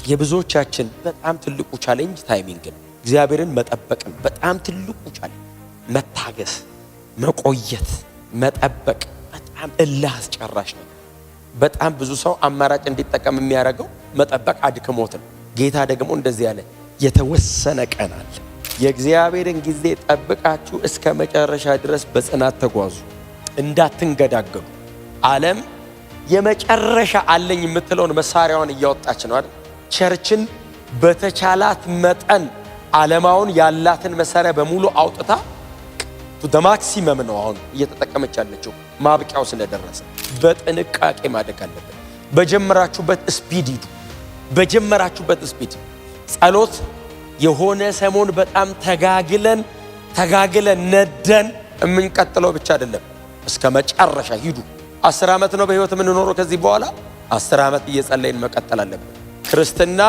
የብዙዎቻችን በጣም ትልቁ ቻሌንጅ ታይሚንግ ነው። እግዚአብሔርን መጠበቅ ነው በጣም ትልቁ ቻሌንጅ። መታገስ፣ መቆየት፣ መጠበቅ በጣም እልህ አስጨራሽ ነው። በጣም ብዙ ሰው አማራጭ እንዲጠቀም የሚያደርገው መጠበቅ አድክሞት ነው። ጌታ ደግሞ እንደዚህ ያለ የተወሰነ ቀን አለ። የእግዚአብሔርን ጊዜ ጠብቃችሁ እስከ መጨረሻ ድረስ በጽናት ተጓዙ፣ እንዳትንገዳገዱ። ዓለም የመጨረሻ አለኝ የምትለውን መሳሪያዋን እያወጣች ነው አይደል? ቸርችን በተቻላት መጠን ዓለማውን ያላትን መሳሪያ በሙሉ አውጥታ ማክሲመም ነው አሁን እየተጠቀመች ያለችው። ማብቂያው ስለደረሰ በጥንቃቄ ማደግ አለበት። በጀመራችሁበት ስፒድ ሂዱ። በጀመራችሁበት ስፒድ ጸሎት የሆነ ሰሞን በጣም ተጋግለን ነደን የምንቀጥለው ብቻ አይደለም። እስከ መጨረሻ ሂዱ። 10 ዓመት ነው በህይወት የምንኖረው። ከዚህ በኋላ 10 ዓመት እየጸለይን መቀጠል አለብን። ክርስትና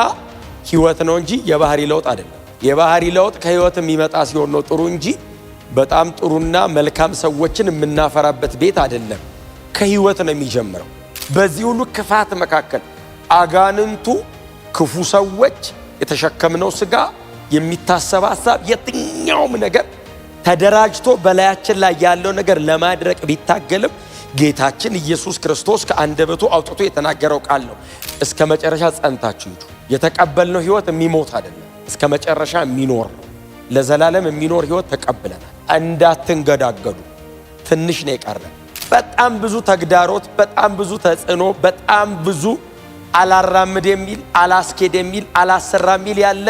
ህይወት ነው እንጂ የባህሪ ለውጥ አይደለም። የባህሪ ለውጥ ከህይወት የሚመጣ ሲሆን ነው ጥሩ እንጂ በጣም ጥሩና መልካም ሰዎችን የምናፈራበት ቤት አይደለም። ከህይወት ነው የሚጀምረው። በዚህ ሁሉ ክፋት መካከል አጋንንቱ፣ ክፉ ሰዎች፣ የተሸከምነው ስጋ፣ የሚታሰብ ሐሳብ፣ የትኛውም ነገር ተደራጅቶ በላያችን ላይ ያለው ነገር ለማድረቅ ቢታገልም ጌታችን ኢየሱስ ክርስቶስ ከአንደበቱ አውጥቶ የተናገረው ቃል ነው። እስከ መጨረሻ ጸንታችሁ ሂዱ። የተቀበልነው ህይወት የሚሞት አይደለም፣ እስከ መጨረሻ የሚኖር ነው። ለዘላለም የሚኖር ህይወት ተቀብለናል። እንዳትንገዳገዱ። ትንሽ ነው የቀረን። በጣም ብዙ ተግዳሮት፣ በጣም ብዙ ተጽዕኖ፣ በጣም ብዙ አላራምድ የሚል አላስኬድ የሚል አላሰራ የሚል ያለ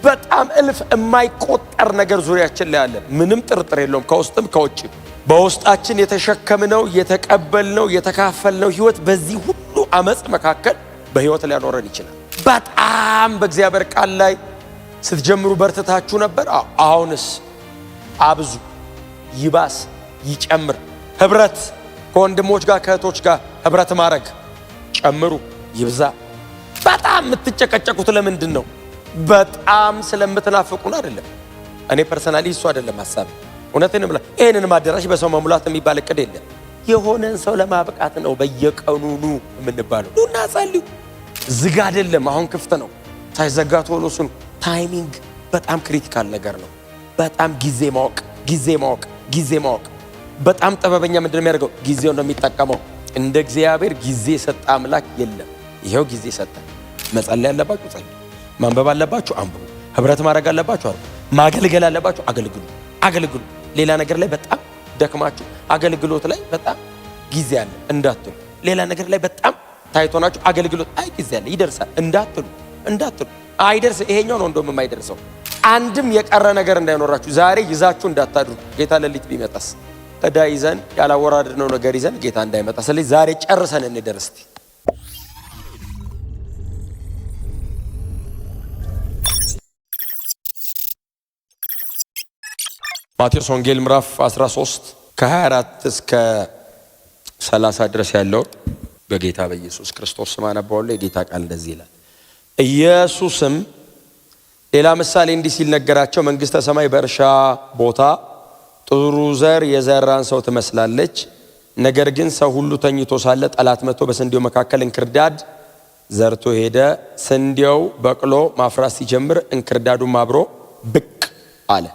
በጣም እልፍ የማይቆጠር ነገር ዙሪያችን ላይ አለ። ምንም ጥርጥር የለውም። ከውስጥም ከውጭም በውስጣችን የተሸከምነው የተቀበልነው የተካፈልነው ህይወት በዚህ ሁሉ አመጽ መካከል በህይወት ሊያኖረን ይችላል። በጣም በእግዚአብሔር ቃል ላይ ስትጀምሩ በርትታችሁ ነበር። አሁንስ አብዙ፣ ይባስ፣ ይጨምር። ህብረት ከወንድሞች ጋር ከእህቶች ጋር ህብረት ማድረግ ጨምሩ፣ ይብዛ። በጣም የምትጨቀጨቁት ለምንድን ነው? በጣም ስለምትናፍቁን አይደለም። እኔ ፐርሰናሊ እሱ አይደለም ሐሳብ። እውነቴን ብላ ይሄንን ማደራሽ በሰው መሙላት የሚባል እቅድ የለም። የሆነን ሰው ለማብቃት ነው በየቀኑ ኑ የምንባለው። ኑና ጸልዩ። ዝግ አይደለም፣ አሁን ክፍት ነው። ሳይዘጋ ቶሎ ስኑ። ታይሚንግ በጣም ክሪቲካል ነገር ነው። በጣም ጊዜ ማወቅ። በጣም ጥበበኛ ምንድን ነው የሚያደርገው? ጊዜው ነው የሚጠቀመው። እንደ እግዚአብሔር ጊዜ የሰጠ አምላክ የለም። ይሄው ጊዜ ሰጠ። መጸለይ ያለባችሁ ጸልዩ፣ ማንበብ አለባችሁ አንብቡ፣ ህብረት ማድረግ አለባችሁ አርጉ፣ ማገልገል አለባችሁ አገልግሉ። ሌላ ነገር ላይ በጣም ደክማችሁ አገልግሎት ላይ በጣም ጊዜ አለ እንዳትሉ። ሌላ ነገር ላይ በጣም ታይቶናችሁ አገልግሎት ጊዜ አለ ይደርሳል እንዳትሉ። አይደርስ። ይሄኛው ነው እንደውም የማይደርሰው። አንድም የቀረ ነገር እንዳይኖራችሁ ዛሬ ይዛችሁ እንዳታድሩ። ጌታ ሌሊት ቢመጣስ ዕዳ ይዘን ያላወራድነው ነገር ይዘን ጌታ እንዳይመጣ። ስለዚህ ዛሬ ጨርሰን እንደርስ። ማቴዎስ ወንጌል ምዕራፍ 13 ከ24 እስከ 30 ድረስ ያለው በጌታ በኢየሱስ ክርስቶስ ስም አነባዋለሁ። የጌታ ቃል እንደዚህ ይላል። ኢየሱስም ሌላ ምሳሌ እንዲህ ሲል ነገራቸው። መንግሥተ ሰማይ በእርሻ ቦታ ጥሩ ዘር የዘራን ሰው ትመስላለች። ነገር ግን ሰው ሁሉ ተኝቶ ሳለ ጠላት መጥቶ በስንዴው መካከል እንክርዳድ ዘርቶ ሄደ። ስንዴው በቅሎ ማፍራት ሲጀምር እንክርዳዱም አብሮ ብቅ አለ።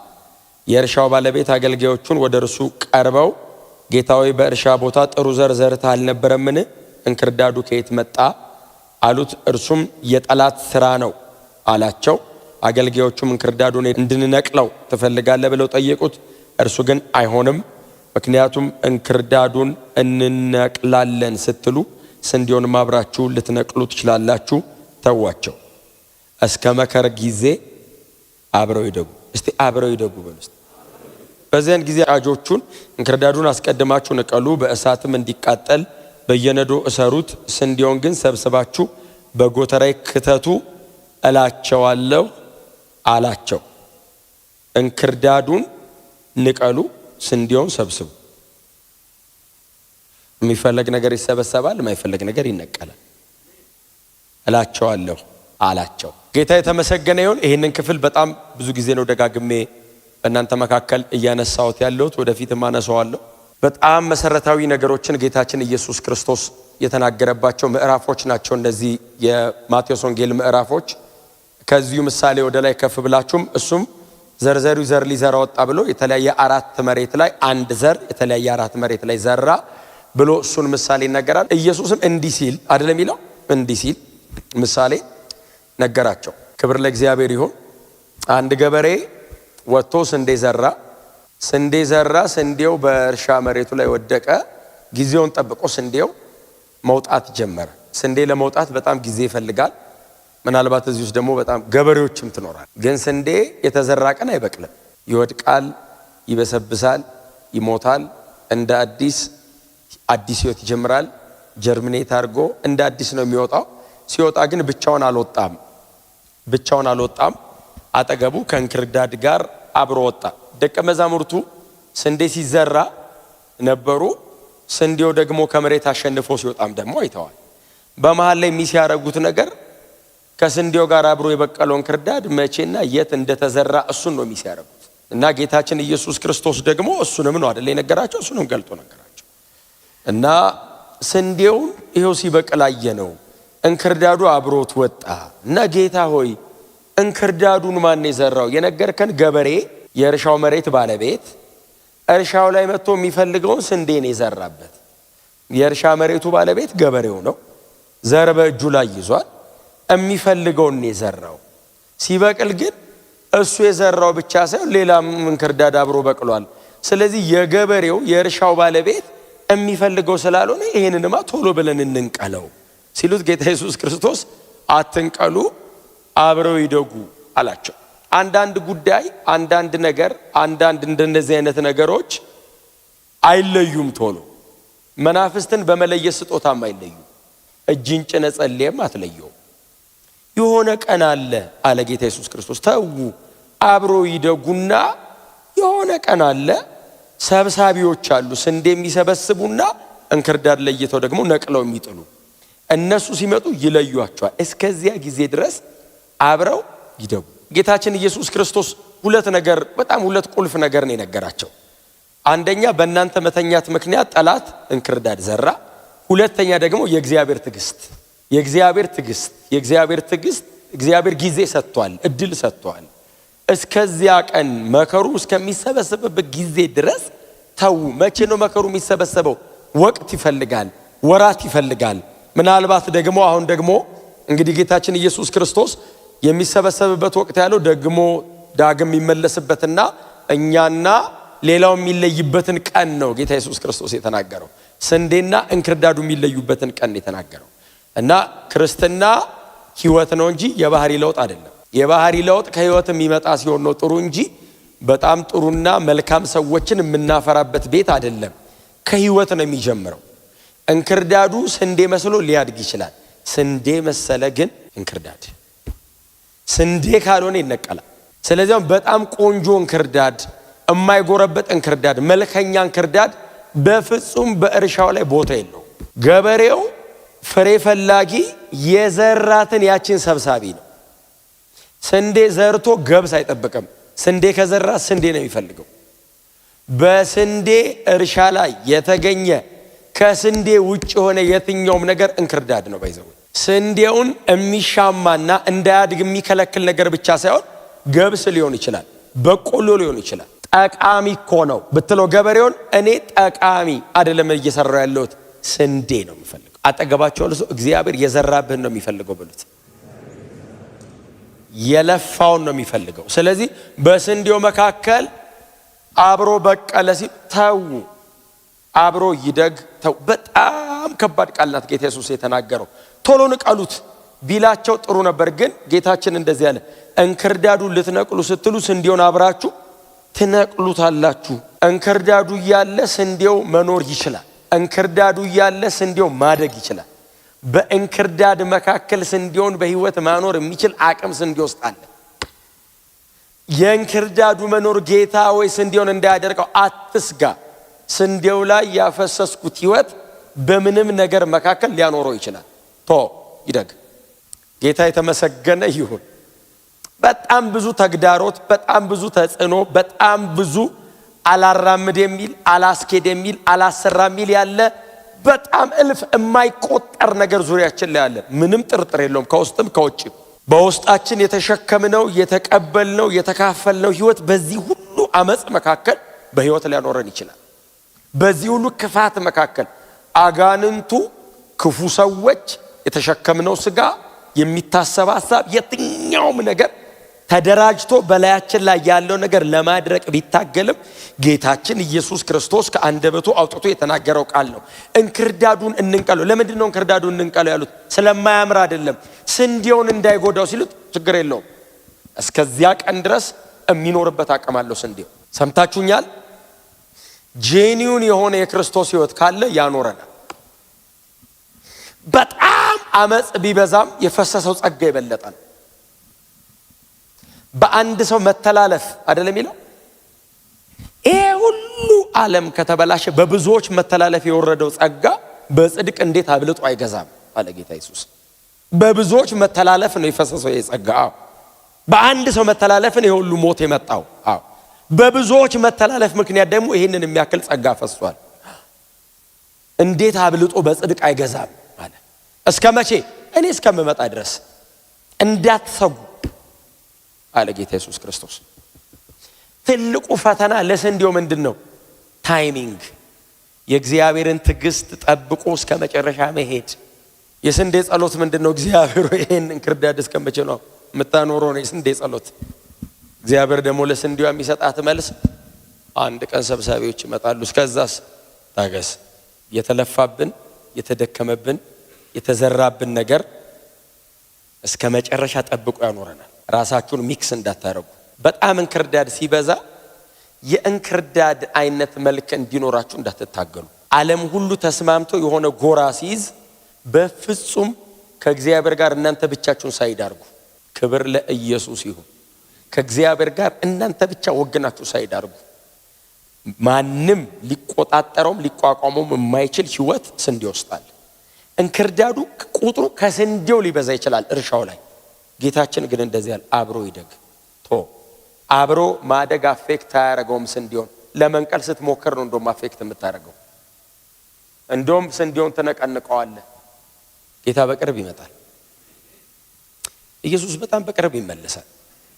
የእርሻው ባለቤት አገልጋዮቹን ወደ እርሱ ቀርበው ጌታዊ በእርሻ ቦታ ጥሩ ዘር ዘርተህ አልነበረምን? እንክርዳዱ ከየት መጣ አሉት። እርሱም የጠላት ሥራ ነው አላቸው። አገልጋዮቹም እንክርዳዱን እንድንነቅለው ትፈልጋለህ ብለው ጠየቁት። እርሱ ግን አይሆንም፣ ምክንያቱም እንክርዳዱን እንነቅላለን ስትሉ ስንዴውን አብራችሁ ልትነቅሉ ትችላላችሁ። ተዋቸው፣ እስከ መከር ጊዜ አብረው ይደጉ። እስቲ አብረው ይደጉ በሉ። በዚያን ጊዜ አጆቹን እንክርዳዱን አስቀድማችሁ ንቀሉ፣ በእሳትም እንዲቃጠል በየነዶ እሰሩት። ስንዴውን ግን ሰብስባችሁ በጎተራይ ክተቱ እላቸዋለሁ አላቸው። እንክርዳዱን ንቀሉ፣ ስንዴውን ሰብስቡ። የሚፈለግ ነገር ይሰበሰባል፣ የማይፈለግ ነገር ይነቀላል እላቸዋለሁ አላቸው። ጌታ የተመሰገነ ይሁን። ይህንን ክፍል በጣም ብዙ ጊዜ ነው ደጋግሜ በእናንተ መካከል እያነሳሁት ያለሁት፣ ወደፊትም አነሳዋለሁ። በጣም መሰረታዊ ነገሮችን ጌታችን ኢየሱስ ክርስቶስ የተናገረባቸው ምዕራፎች ናቸው እነዚህ የማቴዎስ ወንጌል ምዕራፎች። ከዚሁ ምሳሌ ወደ ላይ ከፍ ብላችሁም እሱም ዘርዘሪው ዘር ሊዘራ ወጣ ብሎ የተለያየ አራት መሬት ላይ አንድ ዘር የተለያየ አራት መሬት ላይ ዘራ ብሎ እሱን ምሳሌ ይነገራል። ኢየሱስም እንዲህ ሲል አይደለም የሚለው እንዲህ ሲል ምሳሌ ነገራቸው። ክብር ለእግዚአብሔር ይሁን። አንድ ገበሬ ወጥቶ ስንዴ ዘራ። ስንዴው በእርሻ መሬቱ ላይ ወደቀ። ጊዜውን ጠብቆ ስንዴው መውጣት ጀመረ። ስንዴ ለመውጣት በጣም ጊዜ ይፈልጋል። ምናልባት እዚህ ውስጥ ደግሞ በጣም ገበሬዎችም ትኖራል። ግን ስንዴ የተዘራ ቀን አይበቅልም። ይወድቃል፣ ይበሰብሳል፣ ይሞታል። እንደ አዲስ ህይወት ይጀምራል። ጀርሚኔት አድርጎ እንደ አዲስ ነው የሚወጣው። ሲወጣ ግን ብቻውን አልወጣም። አጠገቡ ከእንክርዳድ ጋር አብሮ ወጣ። ደቀ መዛሙርቱ ስንዴ ሲዘራ ነበሩ። ስንዴው ደግሞ ከመሬት አሸንፎ ሲወጣም ደግሞ አይተዋል። በመሃል ላይ የሚያረጉት ነገር ከስንዴው ጋር አብሮ የበቀለው እንክርዳድ መቼና የት እንደተዘራ እሱን ነው የሚያረጉት። እና ጌታችን ኢየሱስ ክርስቶስ ደግሞ እሱንም ነው አይደል የነገራቸው፣ እሱንም ገልጦ ነገራቸው። እና ስንዴውን ይሄው ሲበቅል አየነው፣ እንክርዳዱ አብሮት ወጣ። እና ጌታ ሆይ እንክርዳዱን ማን የዘራው? የነገርከን ገበሬ የእርሻው መሬት ባለቤት እርሻው ላይ መጥቶ የሚፈልገውን ስንዴን የዘራበት። የእርሻ መሬቱ ባለቤት ገበሬው ነው። ዘር በእጁ ላይ ይዟል። የሚፈልገውን የዘራው ሲበቅል ግን እሱ የዘራው ብቻ ሳይሆን ሌላም እንክርዳድ አብሮ በቅሏል። ስለዚህ የገበሬው የእርሻው ባለቤት የሚፈልገው ስላልሆነ ይሄንንማ ቶሎ ብለን እንንቀለው ሲሉት ጌታ ኢየሱስ ክርስቶስ አትንቀሉ፣ አብረው ይደጉ አላቸው። አንዳንድ ጉዳይ፣ አንዳንድ ነገር፣ አንዳንድ እንደነዚህ አይነት ነገሮች አይለዩም ቶሎ። መናፍስትን በመለየት ስጦታም አይለዩም። እጅን ጭነ ጸልየም አትለየው። የሆነ ቀን አለ ጌታ ኢየሱስ ክርስቶስ። ተዉ አብሮ ይደጉና የሆነ ቀን አለ። ሰብሳቢዎች አሉ፣ ስንዴ የሚሰበስቡና እንክርዳድ ለይተው ደግሞ ነቅለው የሚጥሉ። እነሱ ሲመጡ ይለዩዋቸዋል። እስከዚያ ጊዜ ድረስ አብረው ይደጉ። ጌታችን ኢየሱስ ክርስቶስ ሁለት ቁልፍ ነገር ነው የነገራቸው። አንደኛ በእናንተ መተኛት ምክንያት ጠላት እንክርዳድ ዘራ። ሁለተኛ ደግሞ የእግዚአብሔር ትዕግስት እግዚአብሔር ጊዜ ሰጥቷል፣ እድል ሰጥቷል። እስከዚያ ቀን መከሩ እስከሚሰበሰብበት ጊዜ ድረስ ተው። መቼ ነው መከሩ የሚሰበሰበው? ወቅት ይፈልጋል፣ ወራት ይፈልጋል። ምናልባት ደግሞ አሁን ደግሞ እንግዲህ ጌታችን ኢየሱስ ክርስቶስ የሚሰበሰብበት ወቅት ያለው ደግሞ ዳግም የሚመለስበትና እኛና ሌላው የሚለይበትን ቀን ነው ጌታ ኢየሱስ ክርስቶስ የተናገረው። ስንዴና እንክርዳዱ የሚለዩበትን ቀን የተናገረው። እና ክርስትና ህይወት ነው እንጂ የባህሪ ለውጥ አይደለም። የባህሪ ለውጥ ከህይወት የሚመጣ ሲሆን ነው ጥሩ እንጂ በጣም ጥሩና መልካም ሰዎችን የምናፈራበት ቤት አይደለም። ከህይወት ነው የሚጀምረው። እንክርዳዱ ስንዴ መስሎ ሊያድግ ይችላል። ስንዴ መሰለ ግን እንክርዳድ፣ ስንዴ ካልሆነ ይነቀላል። ስለዚህ በጣም ቆንጆ እንክርዳድ፣ የማይጎረበጥ እንክርዳድ፣ መልከኛ እንክርዳድ በፍጹም በእርሻው ላይ ቦታ የለው። ገበሬው ፍሬ ፈላጊ የዘራትን ያችን ሰብሳቢ ነው። ስንዴ ዘርቶ ገብስ አይጠብቅም። ስንዴ ከዘራ ስንዴ ነው የሚፈልገው። በስንዴ እርሻ ላይ የተገኘ ከስንዴ ውጭ የሆነ የትኛውም ነገር እንክርዳድ ነው። ባይዘው ስንዴውን የሚሻማና እንዳያድግ የሚከለክል ነገር ብቻ ሳይሆን ገብስ ሊሆን ይችላል፣ በቆሎ ሊሆን ይችላል። ጠቃሚ እኮ ነው ብትለው ገበሬውን እኔ ጠቃሚ አይደለም እየሰራው ያለሁት ስንዴ ነው የሚፈልገው። አጠገባቸው ለሱ እግዚአብሔር የዘራብህን ነው የሚፈልገው ብሉት። የለፋውን ነው የሚፈልገው። ስለዚህ በስንዴው መካከል አብሮ በቀለ ሲል ተው፣ አብሮ ይደግ ተው። በጣም ከባድ ቃል ናት ጌታ ኢየሱስ የተናገረው። ቶሎ ንቀሉት ቢላቸው ጥሩ ነበር፣ ግን ጌታችን እንደዚህ ያለ እንክርዳዱን ልትነቅሉ ስትሉ ስንዴውን አብራችሁ ትነቅሉታላችሁ። እንክርዳዱ እያለ ስንዴው መኖር ይችላል። እንክርዳዱ እያለ ስንዴው ማደግ ይችላል። በእንክርዳድ መካከል ስንዴውን በህይወት ማኖር የሚችል አቅም ስንዴ ውስጥ አለ። የእንክርዳዱ መኖር ጌታ ወይ ስንዴውን እንዳያደርቀው አትስጋ። ስንዴው ላይ ያፈሰስኩት ህይወት በምንም ነገር መካከል ሊያኖረው ይችላል። ይደግ። ጌታ የተመሰገነ ይሁን። በጣም ብዙ ተግዳሮት፣ በጣም ብዙ ተጽዕኖ፣ በጣም ብዙ አላራምድ የሚል አላስኬድ የሚል አላሰራ የሚል ያለ በጣም እልፍ የማይቆጠር ነገር ዙሪያችን ላይ አለ። ምንም ጥርጥር የለውም። ከውስጥም ከውጭም በውስጣችን የተሸከምነው የተቀበልነው የተካፈልነው ህይወት በዚህ ሁሉ አመጽ መካከል በህይወት ሊያኖረን ይችላል። በዚህ ሁሉ ክፋት መካከል አጋንንቱ፣ ክፉ ሰዎች፣ የተሸከምነው ስጋ፣ የሚታሰብ ሐሳብ፣ የትኛውም ነገር ተደራጅቶ በላያችን ላይ ያለው ነገር ለማድረቅ ቢታገልም ጌታችን ኢየሱስ ክርስቶስ ከአንደበቱ አውጥቶ የተናገረው ቃል ነው። እንክርዳዱን እንንቀለው። ለምንድን ነው እንክርዳዱን እንንቀለው ያሉት? ስለማያምር አይደለም። ስንዴውን እንዳይጎዳው ሲሉት ችግር የለውም። እስከዚያ ቀን ድረስ የሚኖርበት አቅም አለው ስንዴው። ሰምታችሁኛል? ጄኒውን የሆነ የክርስቶስ ህይወት ካለ ያኖረናል። በጣም አመጽ ቢበዛም የፈሰሰው ጸጋ የበለጠ ነው። በአንድ ሰው መተላለፍ አይደለም የሚለው። ይሄ ሁሉ ዓለም ከተበላሸ በብዙዎች መተላለፍ የወረደው ጸጋ በጽድቅ እንዴት አብልጦ አይገዛም አለ ጌታ ኢየሱስ። በብዙዎች መተላለፍ ነው የፈሰሰው ይሄ ጸጋ። በአንድ ሰው መተላለፍን ይሄ ሁሉ ሞት የመጣው። በብዙዎች መተላለፍ ምክንያት ደግሞ ይሄንን የሚያክል ጸጋ ፈሷል። እንዴት አብልጦ በጽድቅ አይገዛም አለ። እስከ መቼ? እኔ እስከምመጣ ድረስ እንዳትሰጉ አለ ጌታ ኢየሱስ ክርስቶስ። ትልቁ ፈተና ለስንዴው ምንድነው? ታይሚንግ። የእግዚአብሔርን ትዕግስት ጠብቆ እስከ መጨረሻ መሄድ። የስንዴ ጸሎት ምንድነው? እግዚአብሔር ይሄን እንክርዳድ እስከ መቼ ነው የምታኖረው ነው የስንዴ ጸሎት። እግዚአብሔር ደግሞ ለስንዴው የሚሰጣት መልስ አንድ ቀን ሰብሳቢዎች ይመጣሉ። እስከዛስ ታገስ። የተለፋብን የተደከመብን የተዘራብን ነገር እስከ መጨረሻ ጠብቆ ያኖረናል። ራሳችሁን ሚክስ እንዳታረጉ። በጣም እንክርዳድ ሲበዛ የእንክርዳድ አይነት መልክ እንዲኖራችሁ እንዳትታገሉ። ዓለም ሁሉ ተስማምቶ የሆነ ጎራ ሲይዝ በፍጹም ከእግዚአብሔር ጋር እናንተ ብቻችሁን ሳይዳርጉ፣ ክብር ለኢየሱስ ይሁን። ከእግዚአብሔር ጋር እናንተ ብቻ ወግናችሁ ሳይዳርጉ ማንም ሊቆጣጠረውም ሊቋቋመውም የማይችል ህይወት ስንዴ ውስጣል። እንክርዳዱ ቁጥሩ ከስንዴው ሊበዛ ይችላል እርሻው ላይ። ጌታችን ግን እንደዚህ ያለ አብሮ ይደግ። አብሮ ማደግ አፌክት አያረገውም ስንዴውን። ለመንቀል ስትሞክር ነው እንደውም አፌክት የምታረገው። እንደውም ስንዴውን ትነቀንቀዋለህ። ጌታ በቅርብ ይመጣል። ኢየሱስ በጣም በቅርብ ይመለሳል።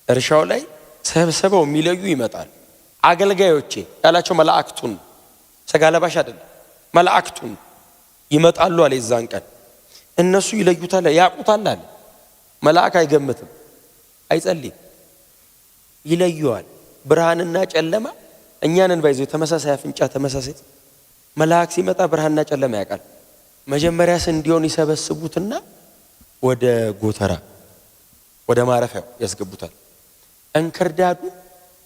እርሻው ላይ ሰብስበው የሚለዩ ይመጣል። አገልጋዮቼ ያላቸው መላእክቱን፣ ስጋ ለባሽ አይደለም፣ መላእክቱን ይመጣሉ አለ። የዛን ቀን እነሱ ይለዩታል፣ ያውቁታል አለ። መልአክ አይገምትም፣ አይጸልይም፣ ይለዩዋል። ብርሃንና ጨለማ እኛንን ባይዘው ተመሳሳይ አፍንጫ ተመሳሳይ። መልአክ ሲመጣ ብርሃንና ጨለማ ያውቃል። መጀመሪያ ስንዴውን ይሰበስቡትና ወደ ጎተራ ወደ ማረፊያው ያስገቡታል። እንክርዳዱ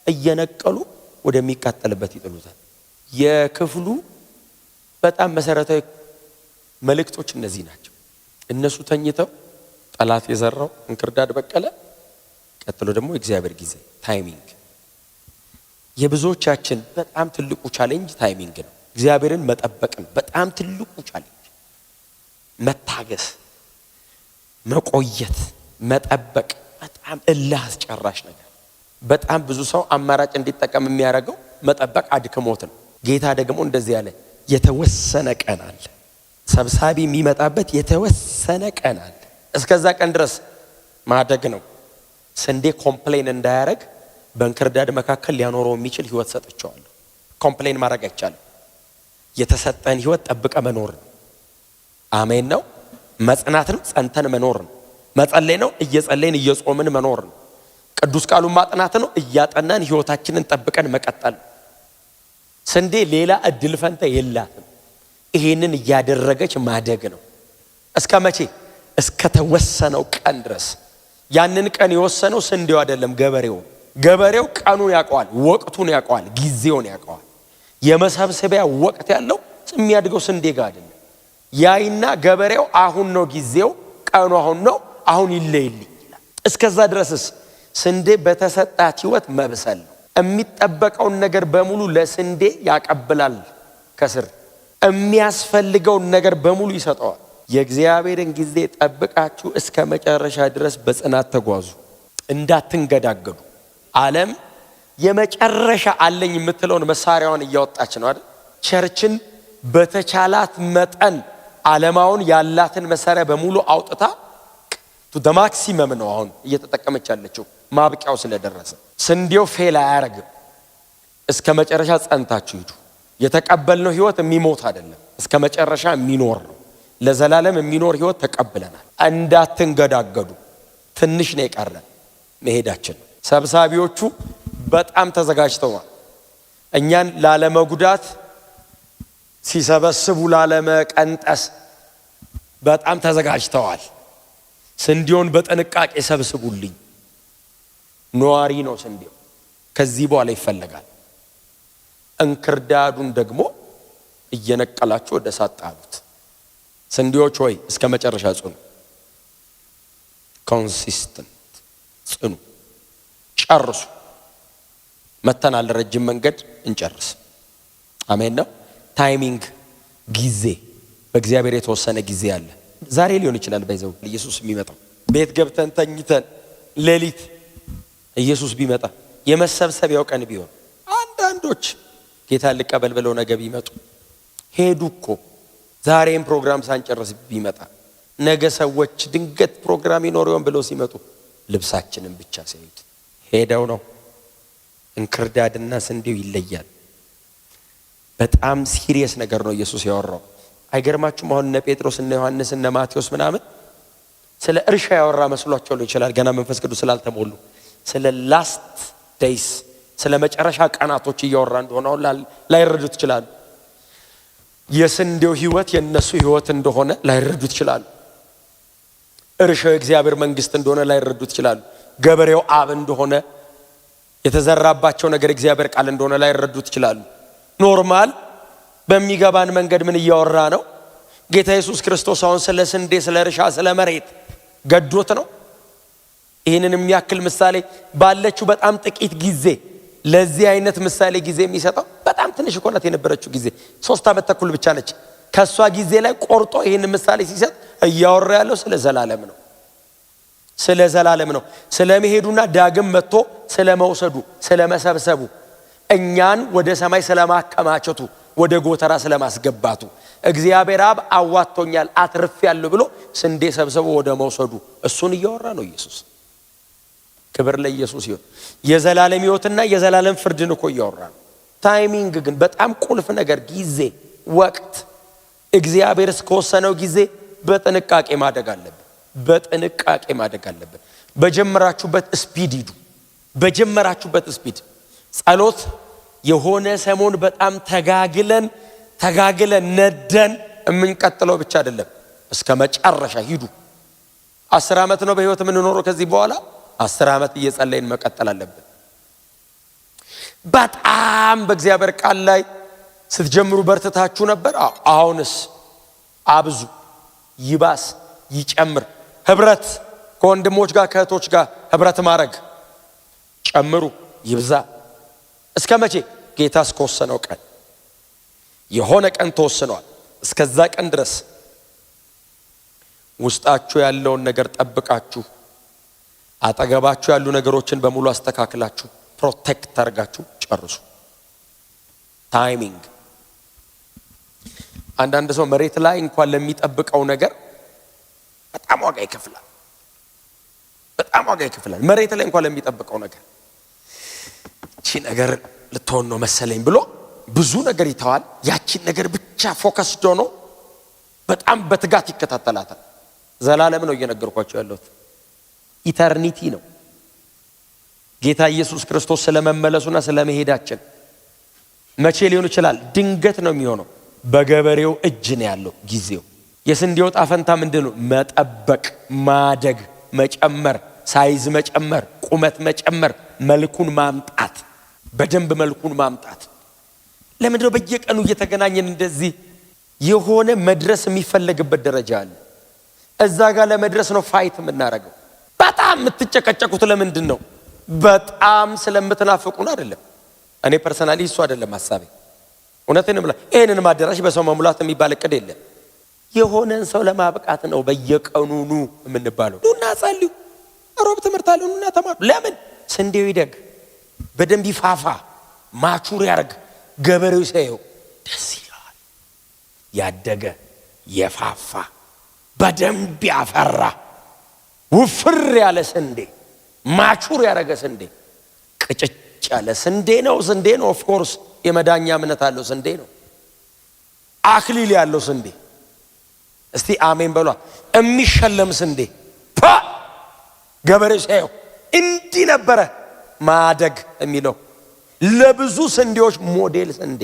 እየነቀሉ ወደሚቃጠልበት ይጥሉታል። የክፍሉ በጣም መሰረታዊ መልእክቶች እነዚህ ናቸው። እነሱ ተኝተው ጠላት የዘራው እንክርዳድ በቀለ። ቀጥሎ ደግሞ የእግዚአብሔር ጊዜ ታይሚንግ። የብዙዎቻችን በጣም ትልቁ ቻሌንጅ ታይሚንግ ነው። እግዚአብሔርን መጠበቅ ነው በጣም ትልቁ ቻሌንጅ። መታገስ፣ መቆየት፣ መጠበቅ በጣም እልህ አስጨራሽ ነገር። በጣም ብዙ ሰው አማራጭ እንዲጠቀም የሚያደርገው መጠበቅ አድክሞት ነው። ጌታ ደግሞ እንደዚህ ያለ የተወሰነ ቀን አለ። ሰብሳቢ የሚመጣበት የተወሰነ ቀን አለ። እስከዛ ቀን ድረስ ማደግ ነው። ስንዴ ኮምፕሌን እንዳያረግ በእንክርዳድ መካከል ሊያኖረው የሚችል ህይወት ሰጥቼዋለሁ። ኮምፕሌን ማድረግ አይቻልም። የተሰጠን ህይወት ጠብቀ መኖር ነው። አሜን ነው። መጽናት ነው። ጸንተን መኖር ነው። መጸለይ ነው። እየጸለይን እየጾምን መኖር ነው። ቅዱስ ቃሉን ማጥናት ነው። እያጠናን ህይወታችንን ጠብቀን መቀጠል። ስንዴ ሌላ እድል ፈንታ የላትም። ይሄንን እያደረገች ማደግ ነው። እስከ መቼ? እስከ ተወሰነው ቀን ድረስ። ያንን ቀን የወሰነው ስንዴው አይደለም፣ ገበሬው። ገበሬው ቀኑን ያውቀዋል፣ ወቅቱን ያውቀዋል፣ ጊዜውን ያውቀዋል። የመሰብሰቢያ ወቅት ያለው የሚያድገው ስንዴ ጋር አይደለም። ያይና ገበሬው አሁን ነው ጊዜው፣ ቀኑ አሁን ነው፣ አሁን ይለይልኝ ይላል። እስከዛ ድረስስ ስንዴ በተሰጣት ህይወት መብሰል ነው። የሚጠበቀውን ነገር በሙሉ ለስንዴ ያቀብላል። ከስር የሚያስፈልገውን ነገር በሙሉ ይሰጠዋል። የእግዚአብሔርን ጊዜ ጠብቃችሁ እስከ መጨረሻ ድረስ በጽናት ተጓዙ፣ እንዳትንገዳገዱ። ዓለም የመጨረሻ አለኝ የምትለውን መሳሪያዋን እያወጣች ነው አይደል? ቸርችን በተቻላት መጠን ዓለማውን ያላትን መሳሪያ በሙሉ አውጥታ ቱ ዘ ማክሲመም ነው አሁን እየተጠቀመች ያለችው ማብቂያው ስለደረሰ። ስንዴው ፌል አያረግም። እስከ መጨረሻ ጸንታችሁ ሂዱ። የተቀበልነው ህይወት የሚሞት አይደለም፣ እስከ መጨረሻ የሚኖር ነው። ለዘላለም የሚኖር ህይወት ተቀብለናል። እንዳትንገዳገዱ። ትንሽ ነው የቀረን መሄዳችን። ሰብሳቢዎቹ በጣም ተዘጋጅተዋል። እኛን ላለመጉዳት ሲሰበስቡ ላለመቀንጠስ በጣም ተዘጋጅተዋል። ስንዴውን በጥንቃቄ ሰብስቡልኝ። ነዋሪ ነው ስንዴው፣ ከዚህ በኋላ ይፈለጋል። እንክርዳዱን ደግሞ እየነቀላችሁ ወደ እሳት ጣሉት። ስንዴዎች ሆይ እስከ መጨረሻ ጽኑ። ኮንሲስተንት ጽኑ። ጨርሱ። መተናል። ረጅም መንገድ እንጨርስ። አሜን ነው። ታይሚንግ ጊዜ፣ በእግዚአብሔር የተወሰነ ጊዜ አለ። ዛሬ ሊሆን ይችላል በይዘው ኢየሱስ የሚመጣው። ቤት ገብተን ተኝተን ሌሊት ኢየሱስ ቢመጣ የመሰብሰቢያው ቀን ቢሆን አንዳንዶች ጌታን ልቀበል ብለው ነገ ቢመጡ ሄዱ እኮ። ዛሬም ፕሮግራም ሳንጨርስ ቢመጣ ነገ ሰዎች ድንገት ፕሮግራም ይኖር ይሆን ብለው ሲመጡ ልብሳችንን ብቻ ሲሄድ ሄደው ነው። እንክርዳድና ስንዴው ይለያል። በጣም ሲሪየስ ነገር ነው ኢየሱስ ያወራው። አይገርማችሁም? አሁን እነ ጴጥሮስ እነ ዮሐንስ እነ ማቴዎስ ምናምን ስለ እርሻ ያወራ መስሏቸው ይችላል፣ ገና መንፈስ ቅዱስ ስላልተሞሉ። ስለ ላስት ዴይስ ስለ መጨረሻ ቀናቶች እያወራ እንደሆነ ላይረዱት ይችላሉ። የስንዴው ህይወት የነሱ ህይወት እንደሆነ ላይረዱት ይችላሉ። እርሻው የእግዚአብሔር መንግስት እንደሆነ ላይረዱት ይችላሉ። ገበሬው አብ እንደሆነ የተዘራባቸው ነገር እግዚአብሔር ቃል እንደሆነ ላይረዱት ይችላሉ። ኖርማል በሚገባን መንገድ ምን እያወራ ነው? ጌታ ኢየሱስ ክርስቶስ አሁን ስለ ስንዴ፣ ስለ እርሻ፣ ስለ መሬት ገዶት ነው። ይህንን የሚያክል ምሳሌ ባለችው በጣም ጥቂት ጊዜ ለዚህ አይነት ምሳሌ ጊዜ የሚሰጠው በጣም ትንሽ እኮ ናት የነበረችው ጊዜ 3 ዓመት ተኩል ብቻ ነች። ከሷ ጊዜ ላይ ቆርጦ ይህን ምሳሌ ሲሰጥ እያወራ ያለው ስለ ዘላለም ነው። ስለ ዘላለም ነው። ስለ መሄዱና ዳግም መጥቶ ስለ መውሰዱ፣ ስለ መሰብሰቡ፣ እኛን ወደ ሰማይ ስለማከማቸቱ፣ ወደ ጎተራ ስለማስገባቱ፣ እግዚአብሔር አብ አዋጥቶኛል አትርፌያለሁ ብሎ ስንዴ ሰብስቦ ወደ መውሰዱ፣ እሱን እያወራ ነው ኢየሱስ። ክብር ለኢየሱስ ይሁን። የዘላለም ሕይወትና የዘላለም ፍርድን እኮ እያወራ ነው። ታይሚንግ ግን በጣም ቁልፍ ነገር፣ ጊዜ፣ ወቅት። እግዚአብሔር እስከወሰነው ጊዜ በጥንቃቄ ማደግ አለብን። በጥንቃቄ ማደግ አለብን። በጀመራችሁበት ስፒድ ሂዱ። በጀመራችሁበት ስፒድ ጸሎት የሆነ ሰሞን በጣም ተጋግለን ነደን የምንቀጥለው ብቻ አይደለም። እስከ መጨረሻ ሂዱ። 10 ዓመት ነው በህይወት የምንኖረው። ከዚህ በኋላ 10 ዓመት እየጸለይን መቀጠል አለብን። በጣም በእግዚአብሔር ቃል ላይ ስትጀምሩ በርትታችሁ ነበር። አሁንስ አብዙ፣ ይባስ፣ ይጨምር። ህብረት ከወንድሞች ጋር ከእህቶች ጋር ህብረት ማድረግ ጨምሩ፣ ይብዛ። እስከ መቼ? ጌታ እስከወሰነው ቀን። የሆነ ቀን ተወስኗል። እስከዛ ቀን ድረስ ውስጣችሁ ያለውን ነገር ጠብቃችሁ፣ አጠገባችሁ ያሉ ነገሮችን በሙሉ አስተካክላችሁ ፕሮቴክት አድርጋችሁ ጨርሱ። ታይሚንግ። አንዳንድ ሰው መሬት ላይ እንኳን ለሚጠብቀው ነገር በጣም ዋጋ ይከፍላል። በጣም ዋጋ ይከፍላል። መሬት ላይ እንኳን ለሚጠብቀው ነገር እቺ ነገር ልትሆን ነው መሰለኝ ብሎ ብዙ ነገር ይተዋል። ያቺን ነገር ብቻ ፎከስ ሆኖ በጣም በትጋት ይከታተላታል። ዘላለም ነው እየነገርኳቸው ያለሁት። ኢተርኒቲ ነው። ጌታ ኢየሱስ ክርስቶስ ስለመመለሱና ስለመሄዳችን መቼ ሊሆን ይችላል? ድንገት ነው የሚሆነው። በገበሬው እጅ ነው ያለው ጊዜው። የስንዴው ዕጣ ፈንታ ምንድነው? መጠበቅ፣ ማደግ፣ መጨመር፣ ሳይዝ መጨመር፣ ቁመት መጨመር፣ መልኩን ማምጣት፣ በደንብ መልኩን ማምጣት። ለምንድነው በየቀኑ እየተገናኘን እንደዚህ የሆነ መድረስ የሚፈለግበት ደረጃ አለ። እዛ ጋር ለመድረስ ነው ፋይት የምናደርገው። በጣም የምትጨቀጨቁት ለምንድን ነው? በጣም ስለምትናፍቁን አይደለም። እኔ ፐርሰናሊ እሱ አይደለም ሐሳቤ። እውነቴን ነው። ይሄንን ማደራሽ በሰው መሙላት የሚባል እቅድ የለም። የሆነን ሰው ለማብቃት ነው በየቀኑ ኑ የምንባለው። ኑና ጸልዩ፣ ሮብ ትምህርት አለ፣ ኑና ተማሩ። ለምን? ስንዴው ይደግ፣ በደንብ ይፋፋ፣ ማቹር ያርግ፣ ገበሬው ሳይው ደስ ይላል። ያደገ የፋፋ በደንብ ያፈራ ውፍር ያለ ስንዴ ማቹር ያረገ ስንዴ ቅጭጭ ያለ ስንዴ ነው። ስንዴ ነው። ኦፍ ኮርስ የመዳኛ እምነት አለው ስንዴ ነው። አክሊል ያለው ስንዴ እስቲ አሜን በሏ። የሚሸለም ስንዴ ገበሬ ሲያየው እንዲህ ነበረ ማደግ የሚለው ለብዙ ስንዴዎች ሞዴል ስንዴ።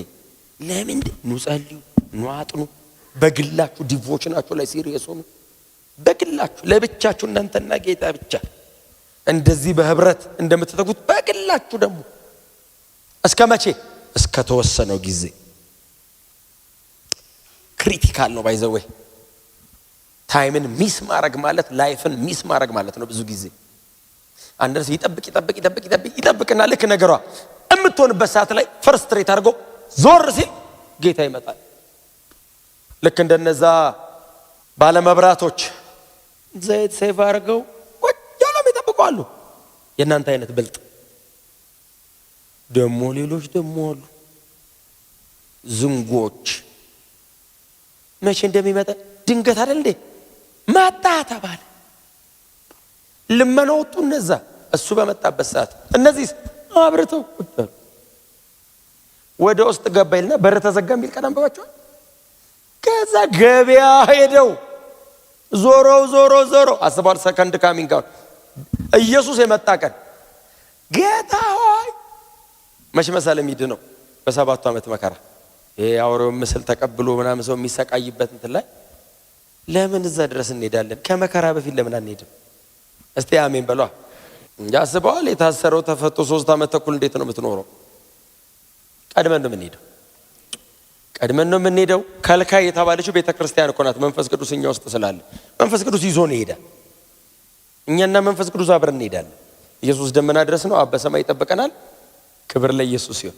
ለምን ኑ ጸልዩ፣ ኑ አጥኑ፣ በግላችሁ ዲቮሽናችሁ ላይ ሲሪየስ ሆኑ። በግላችሁ ለብቻችሁ እናንተና ጌታ ብቻ እንደዚህ በህብረት እንደምትተጉት በግላችሁ ደግሞ እስከ መቼ? እስከ ተወሰነው ጊዜ። ክሪቲካል ነው ባይዘው። ታይምን ሚስ ማድረግ ማለት ላይፍን ሚስ ማድረግ ማለት ነው። ብዙ ጊዜ አንድ ሰው ይጠብቅና ልክ ነገሯ የምትሆንበት ሰዓት ላይ ፍርስትሬት አድርጎ ዞር ሲል ጌታ ይመጣል። ልክ እንደነዛ ባለመብራቶች ዘይት ሴቭ አድርገው ወዲያው ይጠብቃሉ። የእናንተ አይነት ብልጥ ደሞ ሌሎች ደሞ አሉ ዝንጎች። መቼ እንደሚመጣ ድንገት አይደል እንዴ? መጣ ተባለ። ልመና ወጡ እነዛ። እሱ በመጣበት ሰዓት እነዚህ አብርተው ወደ ውስጥ ገባ ይልና በር ተዘጋ የሚል ቀን አንብባችኋል። ከዛ ገበያ ሄደው ዞሮ አስባል ሰከንድ ካሚንግ ኢየሱስ የመጣ ቀን ጌታ ሆይ መቼ መሰለ የሚድነው? በ7 ዓመት መከራ የአውሬው ምስል ተቀብሎ ምናምን ሰው የሚሰቃይበት እንትን ላይ ለምን እዛ ድረስ እንሄዳለን? ከመከራ በፊት ለምን አንሄድም? እስቲ አሜን በሏ። ያስበዋል። የታሰረው ተፈቶ 3 ዓመት ተኩል እንዴት ነው የምትኖረው? ቀድመን ነው የምንሄደው። ከልካይ የተባለችው ቤተክርስቲያን እኮ ናት። መንፈስ ቅዱስ እኛ ውስጥ ስላለ መንፈስ ቅዱስ ይዞን ይሄዳል። እኛና መንፈስ ቅዱስ አብረን እንሄዳለን። ኢየሱስ ደመና ድረስ ነው። አብ በሰማይ ይጠብቀናል። ክብር ለኢየሱስ ይሁን።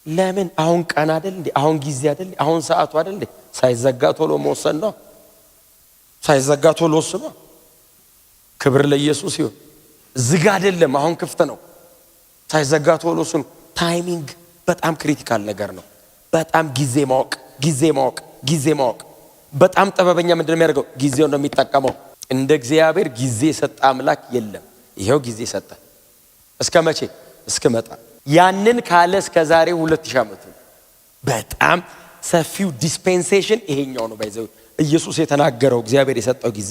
ለምን አሁን ቀን አይደል እንዴ? አሁን ጊዜ አይደል? አሁን ሰዓቱ አይደል እንዴ? ሳይዘጋ ቶሎ መወሰን ነው። ሳይዘጋ ቶሎ ወስኖ ክብር ለኢየሱስ ይሁን። ዝጋ አይደለም፣ አሁን ክፍት ነው። ሳይዘጋ ቶሎ ወስኑ። ታይሚንግ በጣም ክሪቲካል ነገር ነው። በጣም ጊዜ ማወቅ በጣም ጥበበኛ ምንድነው የሚያደርገው? ጊዜውን ነው የሚጠቀመው። እንደ እግዚአብሔር ጊዜ የሰጠ አምላክ የለም። ይሄው ጊዜ ሰጠ። እስከ መቼ? እስከመጣ። ያንን ካለ እስከ ዛሬ 2000 ዓመት ነው። በጣም ሰፊው ዲስፔንሴሽን ይሄኛው ነው። ባይዘው ኢየሱስ የተናገረው እግዚአብሔር የሰጠው ጊዜ።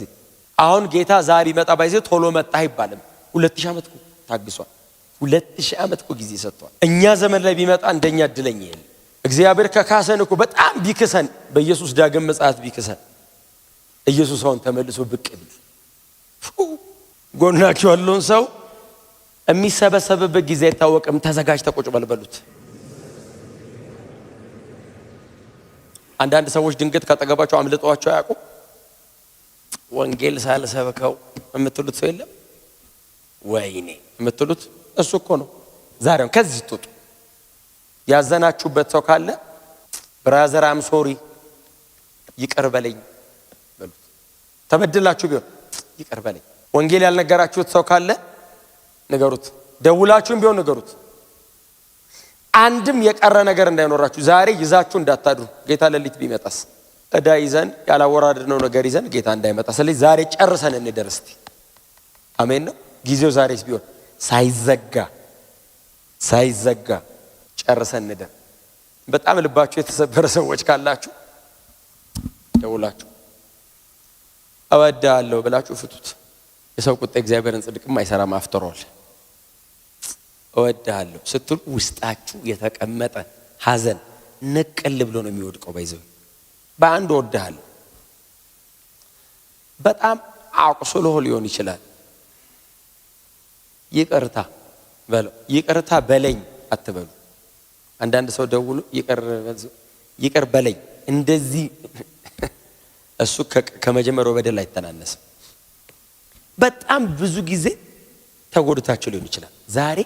አሁን ጌታ ዛሬ ይመጣ ባይዘው ቶሎ መጣ አይባልም። 2000 ዓመት እኮ ታግሷል። 2000 ዓመት እኮ ጊዜ ሰጥቷል። እኛ ዘመን ላይ ቢመጣ እንደኛ እድለኛ የለም። እግዚአብሔር ከካሰን እኮ በጣም ቢክሰን፣ በኢየሱስ ዳግም ምጽአት ቢክሰን፣ ኢየሱስ አሁን ተመልሶ ብቅ ቢል ጎናችሁ ያለውን ሰው የሚሰበሰብበት ጊዜ አይታወቅም። ተዘጋጅተው ቁጭ በልበሉት። አንዳንድ ሰዎች ድንገት ካጠገባቸው አምልጧቸው አያውቁም። ወንጌል ሳልሰብከው የምትሉት ሰው የለም? ወይኔ የምትሉት እሱ እኮ ነው። ዛሬም ከዚህ ትወጡ ያዘናችሁበት ሰው ካለ ብራዘር አም ሶሪ ይቅር በለኝ በሉት። ተበድላችሁ ቢሆን ይቅር በለኝ። ወንጌል ያልነገራችሁት ሰው ካለ ንገሩት። ደውላችሁም ቢሆን ንገሩት። አንድም የቀረ ነገር እንዳይኖራችሁ ዛሬ ይዛችሁ እንዳታድሩ። ጌታ ለሊት ቢመጣስ እዳ ይዘን ያላወራድነው ነገር ይዘን ጌታ እንዳይመጣ። ስለዚህ ዛሬ ጨርሰን እንደርስቲ። አሜን ነው። ጊዜው ዛሬስ ቢሆን ሳይዘጋ ጨርሰን እንደር። በጣም ልባችሁ የተሰበረ ሰዎች ካላችሁ ደውላችሁ እወዳለሁ ብላችሁ ፍቱት። የሰው ቁጣ እግዚአብሔርን ጽድቅም አይሰራም። አፍጥሯል። እወዳለሁ ስትሉ ውስጣችሁ የተቀመጠ ሐዘን ነቀል ብሎ ነው የሚወድቀው። ባይዘው በአንድ እወዳለሁ በጣም አቁስሎ ሊሆን ይችላል። ይቅርታ በለኝ አትበሉ። አንዳንድ ሰው ደውሎ ይቅር በለኝ እንደዚህ እሱ ከመጀመሪያው በደል አይተናነስም። በጣም ብዙ ጊዜ ተጎድታችሁ ሊሆን ይችላል። ዛሬ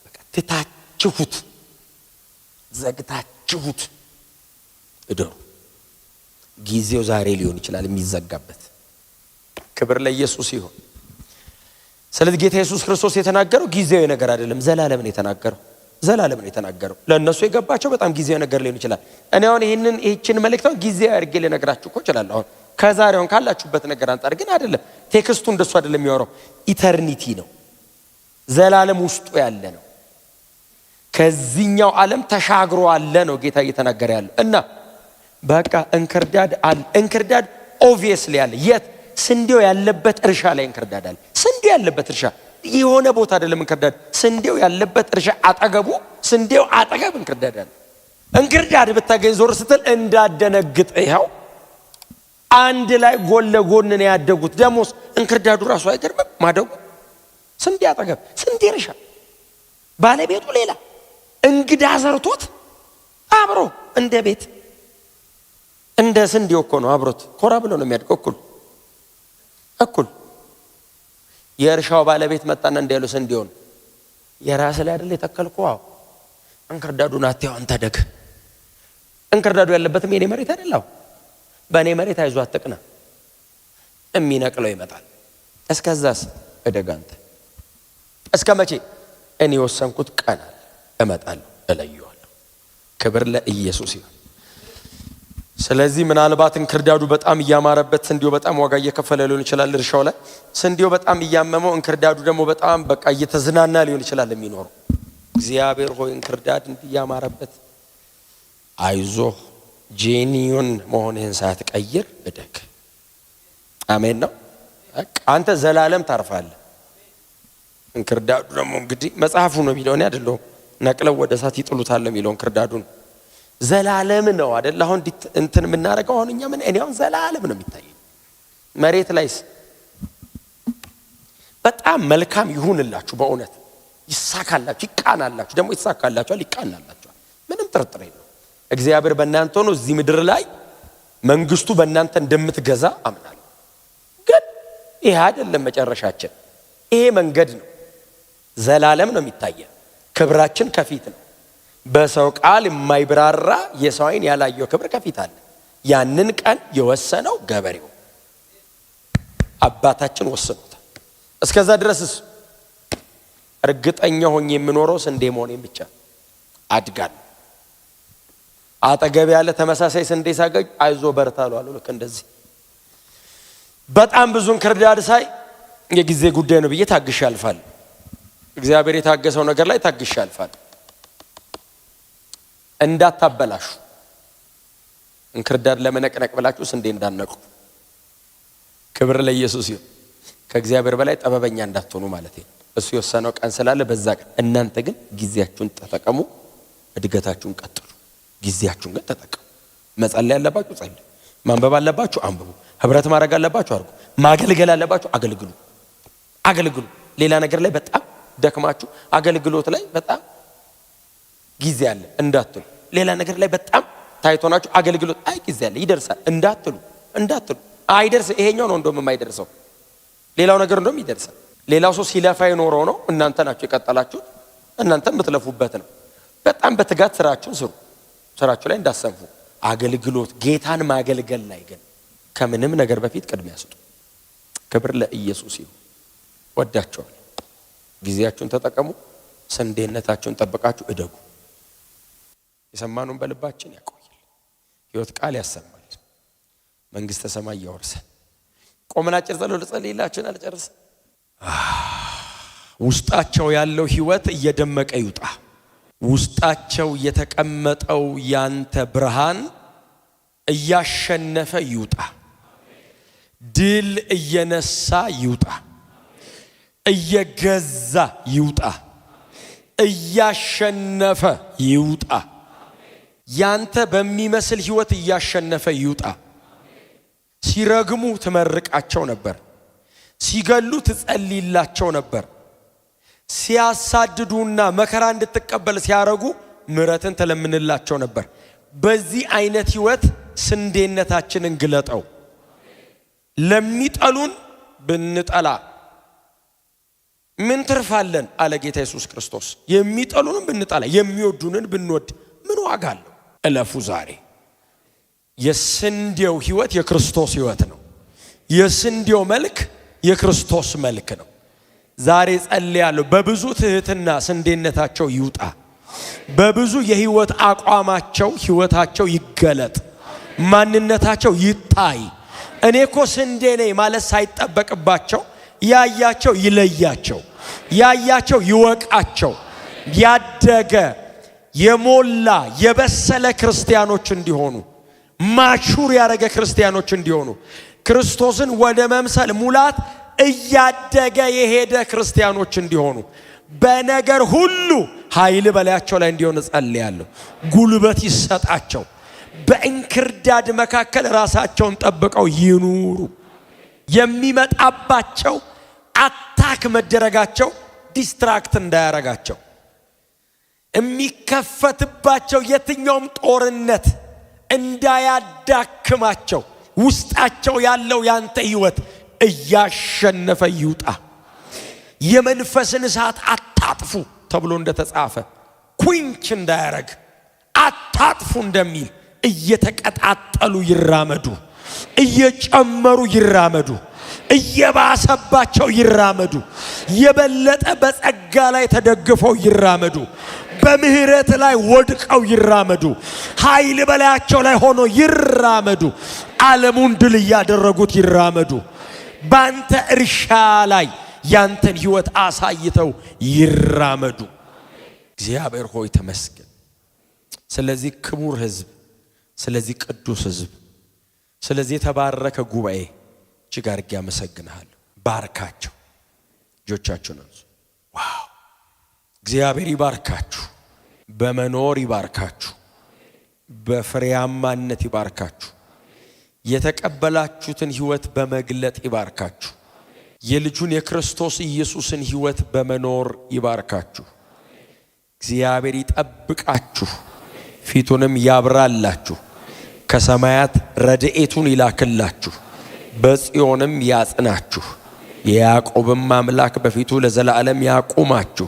በቃ ትታችሁት ዘግታችሁት እደሩ። ጊዜው ዛሬ ሊሆን ይችላል የሚዘጋበት። ክብር ለኢየሱስ ይሁን። ስለዚህ ጌታ ኢየሱስ ክርስቶስ የተናገረው ጊዜያዊ ነገር አይደለም፣ ዘላለምን የተናገረው። ዘላለም ነው የተናገረው። ለእነሱ የገባቸው በጣም ጊዜያዊ ነገር ሊሆን ይችላል። እኔ አሁን ይህችን መልእክት ጊዜያዊ አድርጌ ልነግራችሁ እኮ እችላለሁ። አሁን ከዛሬውን ካላችሁበት ነገር አንጻር ግን አይደለም። ቴክስቱ እንደሱ አይደለም የሚያወራው። ኢተርኒቲ ነው፣ ዘላለም ውስጡ ያለ ነው። ከዚህኛው ዓለም ተሻግሮ አለ ነው ጌታ እየተናገረ ያለው። እና በቃ እንክርዳድ አለ። እንክርዳድ ኦብቪየስሊ አለ። የት? ስንዴው ያለበት እርሻ ላይ እንክርዳድ አለ። ስንዴው ያለበት እርሻ የሆነ ቦታ አይደለም እንክርዳድ። ስንዴው ያለበት እርሻ አጠገቡ፣ ስንዴው አጠገብ እንክርዳድ አለ። እንክርዳድ ብታገኝ ዞር ስትል እንዳደነግጥ፣ ይኸው አንድ ላይ ጎን ለጎን ነው ያደጉት። ደሞስ እንክርዳዱ ራሱ አይገርምም ማደጉ? ስንዴ አጠገብ፣ ስንዴ እርሻ፣ ባለቤቱ ሌላ፣ እንግዳ ዘርቶት አብሮ እንደ ቤት እንደ ስንዴው እኮ ነው አብሮት ኮራ ብሎ ነው የሚያድገው እኩል። የእርሻው ባለቤት መጣና እንዲያለው ስንዴውን የራስ ላይ አይደል የተከልከው? አዎ። እንክርዳዱን አትያው አንተ ደግ። እንክርዳዱ ያለበትም የኔ መሬት አይደለም። በእኔ መሬት አይዞህ አትቅና፣ የሚነቅለው ይመጣል። እስከዛስ እደግ አንተ። እስከ መቼ? እኔ የወሰንኩት ቀን አለ፣ እመጣለሁ፣ እለየዋለሁ። ክብር ለኢየሱስ ይሁን። ስለዚህ ምናልባት እንክርዳዱ በጣም እያማረበት ስንዴው በጣም ዋጋ እየከፈለ ሊሆን ይችላል። እርሻው ላይ ስንዴው በጣም እያመመው እንክርዳዱ ደግሞ በጣም በቃ እየተዝናና ሊሆን ይችላል የሚኖረው። እግዚአብሔር ሆይ እንክርዳድ እንዲያማረበት አይዞህ፣ ጄኒዮን መሆንህን ሳትቀይር እደግ። አሜን ነው። አንተ ዘላለም ታርፋለህ። እንክርዳዱ ደግሞ እንግዲህ መጽሐፉ ነው የሚለው፣ እኔ አይደለሁም። ነቅለው ወደ እሳት ይጥሉታል የሚለው እንክርዳዱን ዘላለም ነው አይደል? አሁን እንትን የምናደርገው አሁን እኛ እኔ አሁን ዘላለም ነው የሚታየው። መሬት ላይስ በጣም መልካም ይሁንላችሁ፣ በእውነት ይሳካላችሁ፣ ይቃናላችሁ። ደግሞ ይሳካላችኋል፣ ይቃናላችኋል። ምንም ጥርጥር የለው። እግዚአብሔር በእናንተ ሆኖ እዚህ ምድር ላይ መንግስቱ በእናንተ እንደምትገዛ አምናለሁ። ግን ይሄ አይደለም መጨረሻችን። ይሄ መንገድ ነው፣ ዘላለም ነው የሚታየን። ክብራችን ከፊት ነው። በሰው ቃል የማይብራራ የሰው ዓይን ያላየው ክብር ከፊት አለ። ያንን ቀን የወሰነው ገበሬው አባታችን ወስኖታል። እስከዛ ድረስስ እርግጠኛ ሆኜ የምኖረው ስንዴ መሆኔን ብቻ አድጋለሁ። አጠገብ ያለ ተመሳሳይ ስንዴ ሳገኝ አይዞ በርታሉ አሉ። ልክ እንደዚህ በጣም ብዙ እንክርዳድ ሳይ የጊዜ ጉዳይ ነው ብዬ ታግሼ አልፋለሁ። እግዚአብሔር የታገሰው ነገር ላይ ታግሼ አልፋለሁ። እንዳታበላሹ፣ እንክርዳድ ለመነቅነቅ ብላችሁ ስንዴ እንዳነቁ። ክብር ለኢየሱስ ይሁን። ከእግዚአብሔር በላይ ጠበበኛ እንዳትሆኑ ማለት ነው። እሱ የወሰነው ቀን ስላለ በዛ ቀን እናንተ ግን ጊዜያችሁን ተጠቀሙ፣ እድገታችሁን ቀጥሉ። ጊዜያችሁን ግን ተጠቀሙ። መጸለይ ያለባችሁ ጸልዩ፣ ማንበብ አለባችሁ አንብቡ፣ ህብረት ማድረግ አለባችሁ አድርጉ፣ ማገልገል አለባችሁ አገልግሉ። ሌላ ነገር ላይ በጣም ደክማችሁ አገልግሎት ላይ በጣም ጊዜ አለ እንዳትሉ። ሌላ ነገር ላይ በጣም ታይቶናችሁ አገልግሎት አይ ጊዜ አለ ይደርሳል እንዳትሉ አይደርስ። ይሄኛው ነው እንደውም የማይደርሰው፣ ሌላው ነገር እንደውም ይደርሳል። ሌላው ሰው ሲለፋ የኖረው ነው፣ እናንተ ናችሁ የቀጠላችሁት፣ እናንተ የምትለፉበት ነው። በጣም በትጋት ስራችሁን ስሩ፣ ስራችሁ ላይ እንዳሰንፉ። አገልግሎት ጌታን ማገልገል ላይ ግን ከምንም ነገር በፊት ቅድሚያ ስጡ። ክብር ለኢየሱስ ይሁን። ወዳችኋል። ጊዜያችሁን ተጠቀሙ። ስንዴነታችሁን ጠብቃችሁ እደጉ። የሰማኑን በልባችን ያቆያል። ሕይወት ቃል ያሰማል። መንግስተ ሰማይ ያወርሰን። ቆመን አጭር ጸሎት ልጸልይላችሁን አልጨርስ። ውስጣቸው ያለው ሕይወት እየደመቀ ይውጣ። ውስጣቸው የተቀመጠው ያንተ ብርሃን እያሸነፈ ይውጣ። ድል እየነሳ ይውጣ። እየገዛ ይውጣ። እያሸነፈ ይውጣ። ያንተ በሚመስል ሕይወት እያሸነፈ ይውጣ። ሲረግሙ ትመርቃቸው ነበር፣ ሲገሉ ትጸልይላቸው ነበር፣ ሲያሳድዱና መከራ እንድትቀበል ሲያረጉ ምሕረትን ተለምንላቸው ነበር። በዚህ አይነት ሕይወት ስንዴነታችንን ግለጠው። ለሚጠሉን ብንጠላ ምን ትርፋለን አለ ጌታ ኢየሱስ ክርስቶስ። የሚጠሉንን ብንጠላ የሚወዱንን ብንወድ ምን ዋጋ አለው? እለፉ ዛሬ። የስንዴው ሕይወት የክርስቶስ ሕይወት ነው። የስንዴው መልክ የክርስቶስ መልክ ነው። ዛሬ ጸልያለሁ፣ በብዙ ትህትና ስንዴነታቸው ይውጣ። በብዙ የህይወት አቋማቸው ህይወታቸው ይገለጥ፣ ማንነታቸው ይታይ። እኔኮ ስንዴ ነኝ ማለት ሳይጠበቅባቸው ያያቸው ይለያቸው፣ ያያቸው ይወቃቸው። ያደገ የሞላ የበሰለ ክርስቲያኖች እንዲሆኑ፣ ማቹር ያደረገ ክርስቲያኖች እንዲሆኑ፣ ክርስቶስን ወደ መምሰል ሙላት እያደገ የሄደ ክርስቲያኖች እንዲሆኑ፣ በነገር ሁሉ ኃይል በላያቸው ላይ እንዲሆን ጸልያለሁ። ጉልበት ይሰጣቸው። በእንክርዳድ መካከል ራሳቸውን ጠብቀው ይኑሩ። የሚመጣባቸው አታክ መደረጋቸው ዲስትራክት እንዳያረጋቸው፣ የሚከፈትባቸው የትኛውም ጦርነት እንዳያዳክማቸው፣ ውስጣቸው ያለው ያንተ ህይወት እያሸነፈ ይውጣ። የመንፈስን እሳት አታጥፉ ተብሎ እንደተጻፈ ኩንች እንዳያረግ አታጥፉ እንደሚል እየተቀጣጠሉ ይራመዱ፣ እየጨመሩ ይራመዱ፣ እየባሰባቸው ይራመዱ። የበለጠ በጸጋ ላይ ተደግፈው ይራመዱ። በምህረት ላይ ወድቀው ይራመዱ። ኃይል በላያቸው ላይ ሆኖ ይራመዱ። ዓለሙን ድል እያደረጉት ይራመዱ። ባንተ እርሻ ላይ ያንተን ህይወት አሳይተው ይራመዱ። እግዚአብሔር ሆይ ተመስገን። ስለዚህ ክቡር ህዝብ፣ ስለዚህ ቅዱስ ህዝብ፣ ስለዚህ የተባረከ ጉባኤ እጅግ አድርጌ አመሰግንሃለሁ። ባርካቸው። እጆቻችሁን አንሱ። ዋው! እግዚአብሔር ይባርካችሁ። በመኖር ይባርካችሁ። በፍሬያማነት ይባርካችሁ። የተቀበላችሁትን ህይወት በመግለጥ ይባርካችሁ። የልጁን የክርስቶስ ኢየሱስን ህይወት በመኖር ይባርካችሁ። እግዚአብሔር ይጠብቃችሁ፣ ፊቱንም ያብራላችሁ፣ ከሰማያት ረድኤቱን ይላክላችሁ፣ በጽዮንም ያጽናችሁ። የያዕቆብም አምላክ በፊቱ ለዘላለም ያቁማችሁ፣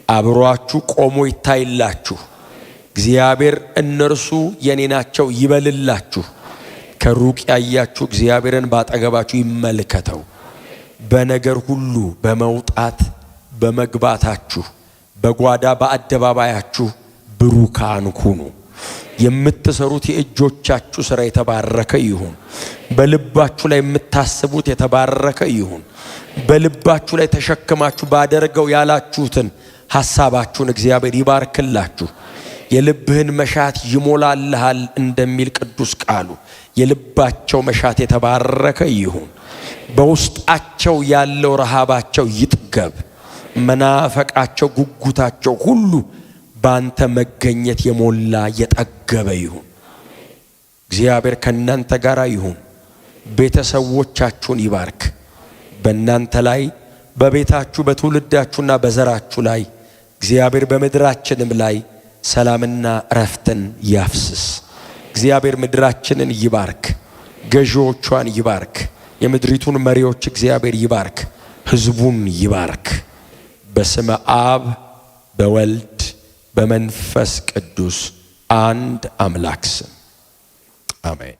አብሯችሁ ቆሞ ይታይላችሁ። እግዚአብሔር እነርሱ የኔ ናቸው ይበልላችሁ። ከሩቅ ያያችሁ እግዚአብሔርን ባጠገባችሁ ይመልከተው። በነገር ሁሉ በመውጣት በመግባታችሁ በጓዳ በአደባባያችሁ ብሩካን ሁኑ። የምትሰሩት የእጆቻችሁ ሥራ የተባረከ ይሁን። በልባችሁ ላይ የምታስቡት የተባረከ ይሁን። በልባችሁ ላይ ተሸክማችሁ ባደርገው ያላችሁትን ሐሳባችሁን እግዚአብሔር ይባርክላችሁ። የልብህን መሻት ይሞላልሃል እንደሚል ቅዱስ ቃሉ የልባቸው መሻት የተባረከ ይሁን። በውስጣቸው ያለው ረሃባቸው ይጥገብ። መናፈቃቸው፣ ጉጉታቸው ሁሉ ባንተ መገኘት የሞላ የጠገበ ይሁን። እግዚአብሔር ከናንተ ጋር ይሁን። ቤተሰቦቻችሁን ይባርክ። በእናንተ ላይ በቤታችሁ በትውልዳችሁና በዘራችሁ ላይ እግዚአብሔር በምድራችንም ላይ ሰላምና እረፍትን ያፍስስ። እግዚአብሔር ምድራችንን ይባርክ። ገዢዎቿን ይባርክ። የምድሪቱን መሪዎች እግዚአብሔር ይባርክ። ሕዝቡን ይባርክ። በስመ አብ በወልድ በመንፈስ ቅዱስ አንድ አምላክ ስም አሜን።